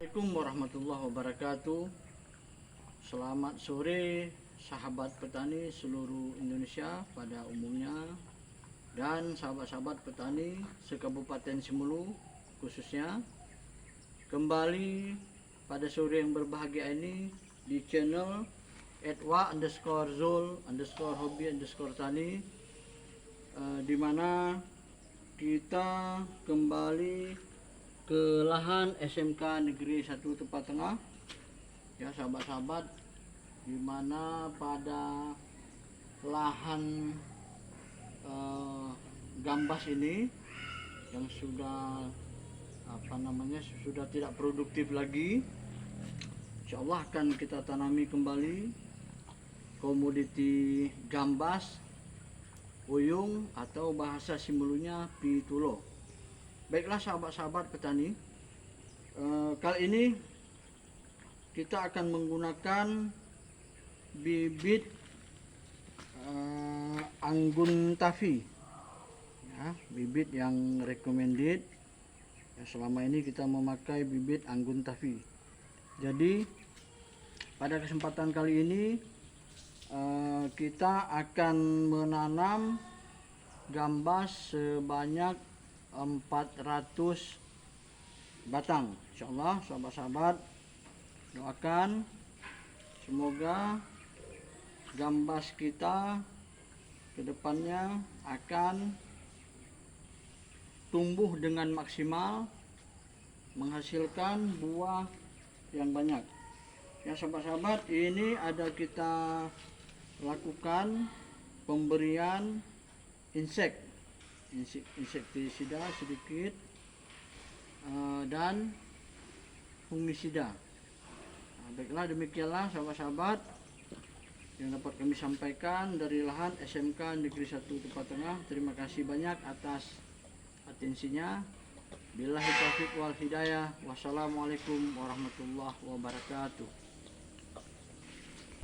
Assalamualaikum warahmatullahi wabarakatuh. Selamat sore sahabat petani seluruh Indonesia pada umumnya dan sahabat-sahabat petani se-Kabupaten Simelu khususnya. Kembali pada sore yang berbahagia ini di channel @wa_zul_hobi_tani, di mana kita kembali ke lahan SMK Negeri 1 Tepat Tengah ya sahabat-sahabat, di mana pada lahan gambas ini yang sudah sudah tidak produktif lagi, insya Allah akan kita tanami kembali komoditi gambas uyung atau bahasa Simelunya pitulo. Baiklah sahabat-sahabat petani, kali ini kita akan menggunakan bibit Anggun Tavi ya, bibit yang recommended ya, selama ini kita memakai bibit Anggun Tavi. Jadi pada kesempatan kali ini kita akan menanam gambas sebanyak 400 batang. Insyaallah sahabat-sahabat doakan semoga gambas kita kedepannya akan tumbuh dengan maksimal, menghasilkan buah yang banyak. Ya sahabat-sahabat, ini ada kita lakukan pemberian insektisida sedikit dan fungisida. Baiklah, demikianlah sahabat-sahabat yang dapat kami sampaikan dari lahan SMK Negeri 1 Tepat Tengah. Terima kasih banyak atas atensinya. Billahi taufiq wal hidayah. Wassalamualaikum warahmatullahi wabarakatuh.